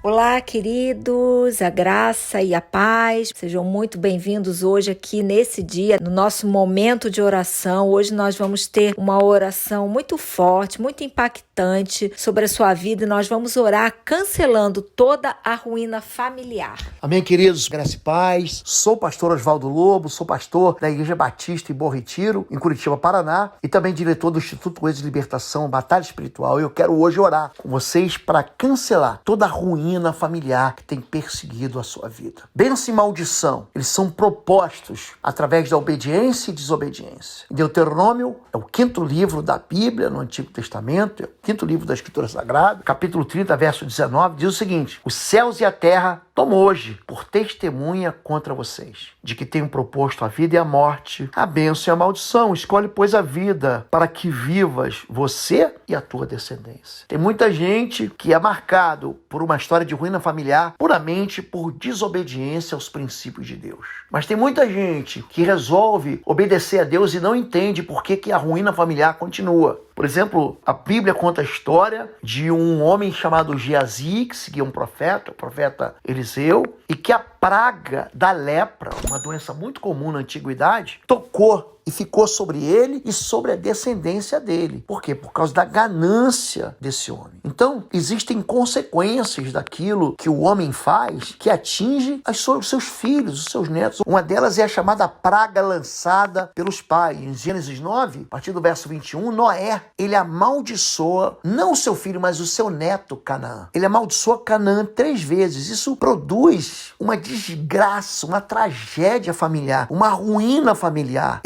Olá, queridos, a graça e a paz. Sejam muito bem-vindos hoje aqui nesse dia, no nosso momento de oração. Hoje nós vamos ter uma oração muito forte, muito impactante sobre a sua vida e nós vamos orar cancelando toda a ruína familiar. Amém, queridos, graça e paz. Sou o pastor Oswaldo Lobo, sou pastor da Igreja Batista em Bom Retiro, em Curitiba, Paraná, e também diretor do Instituto Goiás de Libertação, Batalha Espiritual. Eu quero hoje orar com vocês para cancelar toda a ruína familiar que tem perseguido a sua vida. Bênção e maldição, eles são propostos através da obediência e desobediência. Deuteronômio é o 5º livro da Bíblia, no Antigo Testamento, é o 5º livro da Escritura Sagrada, capítulo 30, verso 19, diz o seguinte: os céus e a terra tomo hoje por testemunha contra vocês, de que tenho proposto a vida e a morte, a bênção e a maldição. Escolhe, pois, a vida, para que vivas você e a tua descendência. Tem muita gente que é marcado por uma história de ruína familiar puramente por desobediência aos princípios de Deus. Mas tem muita gente que resolve obedecer a Deus e não entende por que a ruína familiar continua. Por exemplo, a Bíblia conta a história de um homem chamado Geazi, que seguia um profeta, o profeta Eliseu, e que a praga da lepra, uma doença muito comum na antiguidade, tocou e ficou sobre ele e sobre a descendência dele. Por quê? Por causa da ganância desse homem. Então, existem consequências daquilo que o homem faz que atinge os seus filhos, os seus netos. Uma delas é a chamada praga lançada pelos pais. Em Gênesis 9, a partir do verso 21, Noé, ele amaldiçoa não o seu filho, mas o seu neto Canaã. Ele amaldiçoa Canaã 3 vezes. Isso produz uma desgraça, uma tragédia familiar, uma ruína familiar.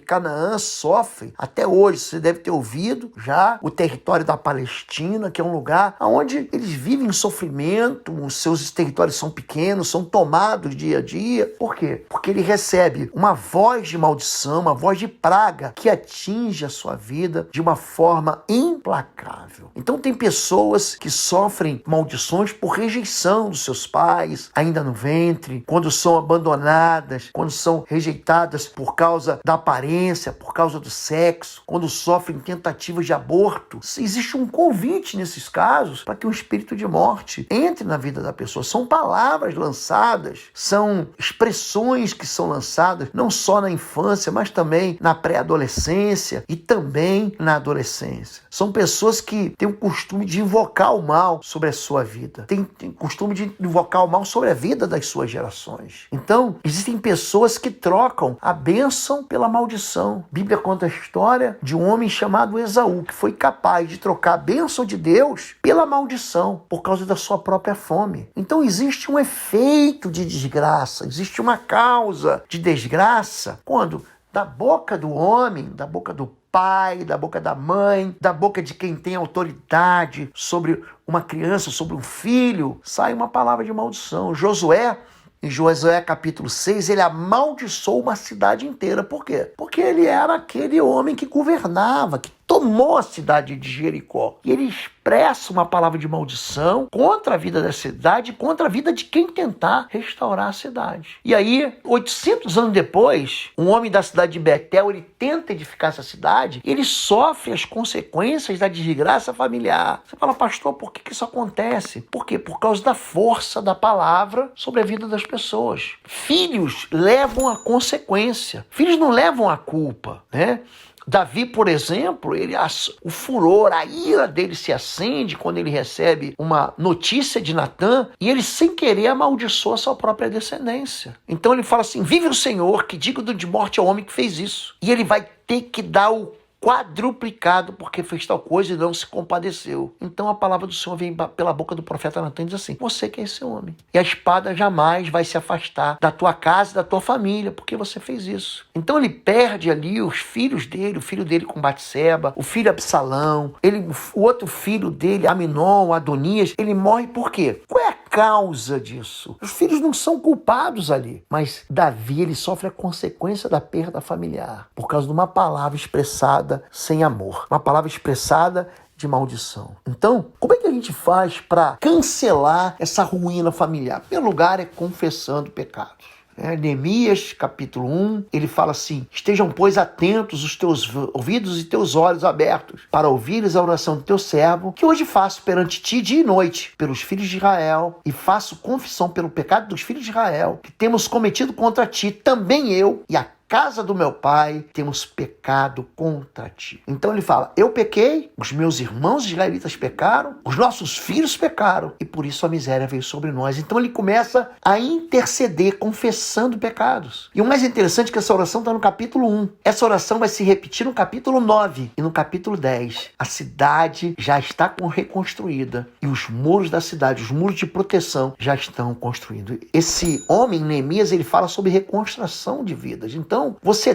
Canaã sofre, até hoje, você deve ter ouvido já, o território da Palestina, que é um lugar onde eles vivem em sofrimento, os seus territórios são pequenos, são tomados dia a dia. Por quê? Porque ele recebe uma voz de maldição, uma voz de praga que atinge a sua vida de uma forma implacável. Então tem pessoas que sofrem maldições por rejeição dos seus pais, ainda no ventre, quando são abandonadas, quando são rejeitadas por causa da aparência, por causa do sexo, quando sofrem tentativas de aborto. Existe um convite nesses casos para que um espírito de morte entre na vida da pessoa. São palavras lançadas, são expressões que são lançadas não só na infância, mas também na pré-adolescência e também na adolescência. São pessoas que têm o costume de invocar o mal sobre a sua vida, têm o costume de invocar o mal sobre a vida das suas gerações. Então, existem pessoas que trocam a bênção pela maldição. A Bíblia conta a história de um homem chamado Esaú, que foi capaz de trocar a bênção de Deus pela maldição, por causa da sua própria fome. Então existe um efeito de desgraça, existe uma causa de desgraça, quando da boca do homem, da boca do pai, da boca da mãe, da boca de quem tem autoridade sobre uma criança, sobre um filho, sai uma palavra de maldição. Em Josué capítulo 6, ele amaldiçoou uma cidade inteira. Por quê? Porque ele era aquele homem que governava, que tomou a cidade de Jericó. E ele expressa uma palavra de maldição contra a vida da cidade, contra a vida de quem tentar restaurar a cidade. E aí, 800 anos depois, um homem da cidade de Betel, ele tenta edificar essa cidade, ele sofre as consequências da desgraça familiar. Você fala, pastor, por que isso acontece? Por quê? Por causa da força da palavra sobre a vida das pessoas. Filhos levam a consequência. Filhos não levam a culpa, né? Davi, por exemplo, o furor, a ira dele se acende quando ele recebe uma notícia de Natã e ele, sem querer, amaldiçoa a sua própria descendência. Então ele fala assim: vive o Senhor, que digno de morte é o homem que fez isso. E ele vai ter que dar o quadruplicado porque fez tal coisa e não se compadeceu. Então a palavra do Senhor vem pela boca do profeta Natã e diz assim: você que é esse homem. E a espada jamais vai se afastar da tua casa e da tua família, porque você fez isso. Então ele perde ali os filhos dele, o filho dele com Batseba, o filho Absalão, o outro filho dele, Aminon, Adonias, ele morre por quê? Qual é a causa disso? Os filhos não são culpados ali, mas Davi, ele sofre a consequência da perda familiar por causa de uma palavra expressada sem amor, uma palavra expressada de maldição. Então, como é que a gente faz para cancelar essa ruína familiar? Em primeiro lugar, é confessando pecados. Neemias, capítulo 1, ele fala assim: estejam, pois, atentos os teus ouvidos e teus olhos abertos, para ouvires a oração do teu servo, que hoje faço perante ti dia e noite, pelos filhos de Israel, e faço confissão pelo pecado dos filhos de Israel, que temos cometido contra ti, também eu e a casa do meu pai, temos pecado contra ti. Então ele fala: eu pequei, os meus irmãos israelitas pecaram, os nossos filhos pecaram, e por isso a miséria veio sobre nós. Então ele começa a interceder, confessando pecados. E o mais interessante é que essa oração está no capítulo 1. Essa oração vai se repetir no capítulo 9 e no capítulo 10. A cidade já está reconstruída e os muros da cidade, os muros de proteção já estão construídos. Esse homem, Neemias, ele fala sobre reconstrução de vidas. Então, você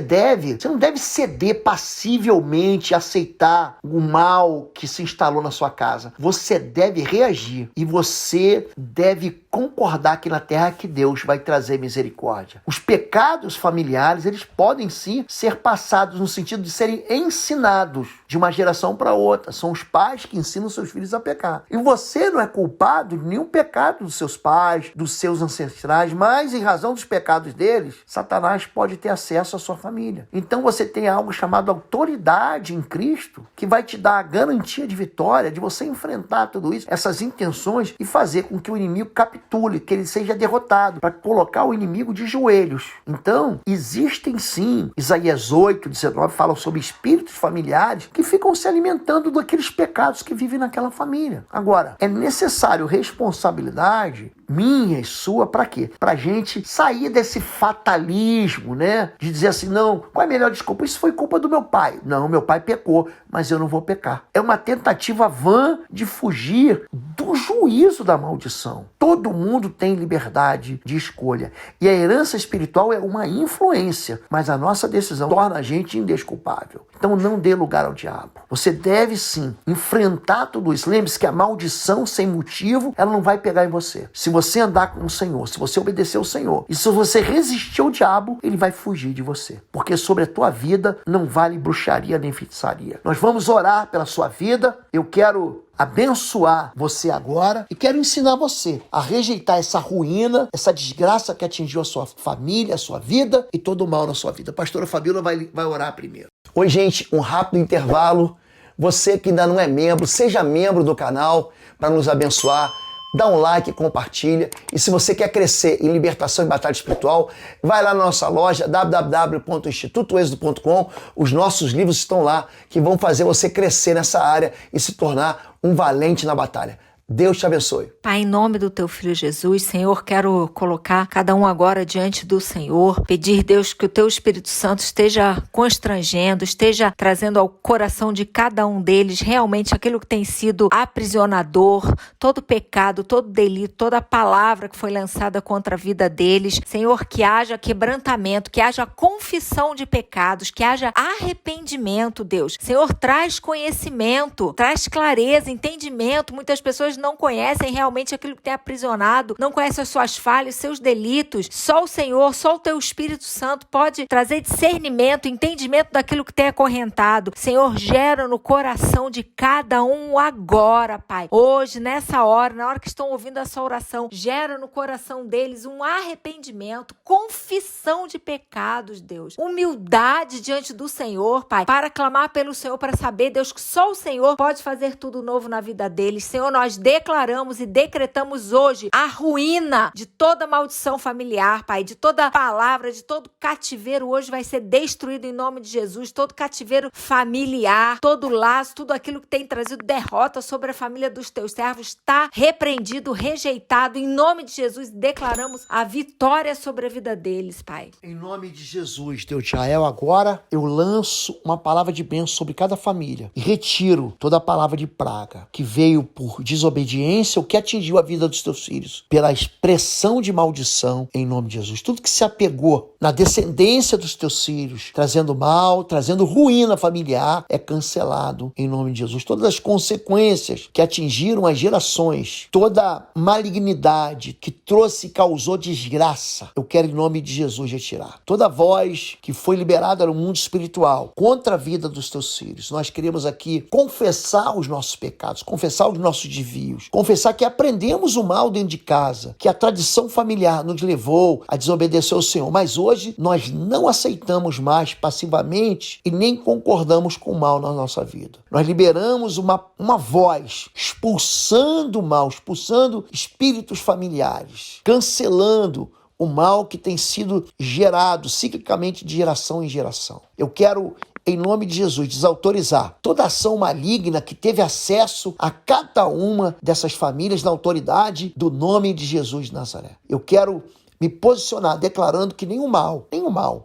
não deve ceder passivelmente, aceitar o mal que se instalou na sua casa. Você deve reagir e você deve concordar aqui na terra que Deus vai trazer misericórdia. Os pecados familiares, eles podem sim ser passados no sentido de serem ensinados de uma geração para outra. São os pais que ensinam seus filhos a pecar. E você não é culpado de nenhum pecado dos seus pais, dos seus ancestrais, mas em razão dos pecados deles, Satanás pode ter acesso à sua família. Então você tem algo chamado autoridade em Cristo, que vai te dar a garantia de vitória, de você enfrentar tudo isso, essas intenções, e fazer com que o inimigo capitule, que ele seja derrotado, para colocar o inimigo de joelhos. Então, existem sim, Isaías 8:19 fala sobre espíritos familiares que ficam se alimentando daqueles pecados que vivem naquela família. Agora, é necessário responsabilidade minha e sua, para quê? Para a gente sair desse fatalismo, né? De dizer assim: não, qual é a melhor desculpa? Isso foi culpa do meu pai. Não, meu pai pecou, mas eu não vou pecar. É uma tentativa vã de fugir do juízo da maldição. Todo mundo tem liberdade de escolha. E a herança espiritual é uma influência, mas a nossa decisão torna a gente indesculpável. Então não dê lugar ao diabo. Você deve sim enfrentar tudo isso. Lembre-se que a maldição sem motivo, ela não vai pegar em você. Se você andar com o Senhor, se você obedecer ao Senhor, e se você resistir ao diabo, ele vai fugir de você. Porque sobre a tua vida não vale bruxaria nem feitiçaria. Nós vamos orar pela sua vida. Eu quero abençoar você agora e quero ensinar você a rejeitar essa ruína, essa desgraça que atingiu a sua família, a sua vida e todo o mal na sua vida. A pastora Fabíola vai orar primeiro. Oi, gente, um rápido intervalo. Você que ainda não é membro, seja membro do canal para nos abençoar. Dá um like, compartilha. E se você quer crescer em libertação e batalha espiritual, vai lá na nossa loja www.institutoexodo.com. Os nossos livros estão lá que vão fazer você crescer nessa área e se tornar um valente na batalha. Deus te abençoe. Pai, em nome do teu filho Jesus, Senhor, quero colocar cada um agora diante do Senhor, pedir, Deus, que o teu Espírito Santo esteja constrangendo, esteja trazendo ao coração de cada um deles realmente aquilo que tem sido aprisionador, todo pecado, todo delito, toda palavra que foi lançada contra a vida deles. Senhor, que haja quebrantamento, que haja confissão de pecados, que haja arrependimento, Deus. Senhor, traz conhecimento, traz clareza, entendimento. Muitas pessoas não conhecem realmente aquilo que tem aprisionado, não conhecem as suas falhas, seus delitos. Só o Senhor, só o teu Espírito Santo pode trazer discernimento, entendimento daquilo que tem acorrentado. Senhor, gera no coração de cada um agora, Pai. Hoje, nessa hora, na hora que estão ouvindo essa oração, gera no coração deles um arrependimento, confissão de pecados, Deus. Humildade diante do Senhor, Pai, para clamar pelo Senhor, para saber, Deus, que só o Senhor pode fazer tudo novo na vida deles. Senhor, nós declaramos e decretamos hoje a ruína de toda maldição familiar, Pai, de toda palavra, de todo cativeiro hoje vai ser destruído em nome de Jesus, todo cativeiro familiar, todo laço, tudo aquilo que tem trazido derrota sobre a família dos teus servos está repreendido, rejeitado em nome de Jesus. Declaramos a vitória sobre a vida deles, Pai. Em nome de Jesus, Deus de Israel, agora eu lanço uma palavra de bênção sobre cada família e retiro toda a palavra de praga que veio por desobediência, o que atingiu a vida dos teus filhos, pela expressão de maldição, em nome de Jesus. Tudo que se apegou na descendência dos teus filhos, trazendo mal, trazendo ruína familiar, é cancelado em nome de Jesus. Todas as consequências que atingiram as gerações, toda malignidade que trouxe e causou desgraça, eu quero em nome de Jesus retirar. Toda voz que foi liberada no mundo espiritual contra a vida dos teus filhos, nós queremos aqui confessar os nossos pecados, confessar os nossos desvios, desafios. Confessar que aprendemos o mal dentro de casa, que a tradição familiar nos levou a desobedecer ao Senhor, mas hoje nós não aceitamos mais passivamente e nem concordamos com o mal na nossa vida. Nós liberamos uma voz expulsando o mal, expulsando espíritos familiares, cancelando o mal que tem sido gerado ciclicamente de geração em geração. Eu quero, em nome de Jesus, desautorizar toda ação maligna que teve acesso a cada uma dessas famílias na autoridade do nome de Jesus de Nazaré. Eu quero me posicionar declarando que nenhum mal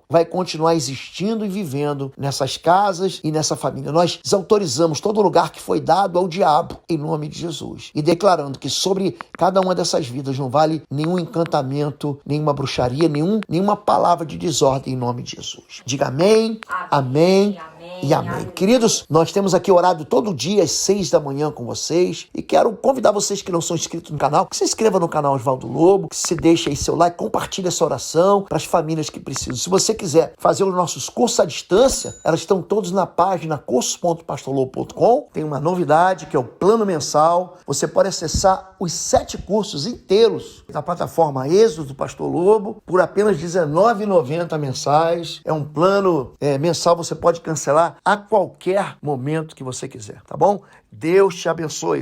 vai continuar existindo e vivendo nessas casas e nessa família. Nós desautorizamos todo lugar que foi dado ao diabo, em nome de Jesus. E declarando que sobre cada uma dessas vidas não vale nenhum encantamento, nenhuma bruxaria, nenhuma palavra de desordem, em nome de Jesus. Diga amém, amém, e amém. Queridos, nós temos aqui orado todo dia às 6 da manhã com vocês e quero convidar vocês que não são inscritos no canal, que se inscreva no canal Oswaldo Lobo, que se deixe aí seu like, compartilhe essa oração para as famílias que precisam. Se você quiser fazer os nossos cursos à distância, elas estão todos na página cursos.pastorlobo.com. Tem uma novidade que é o plano mensal. Você pode acessar os 7 cursos inteiros da plataforma Êxodo do Pastor Lobo por apenas R$19,90 mensais. É um plano mensal, você pode cancelar a qualquer momento que você quiser, tá bom? Deus te abençoe.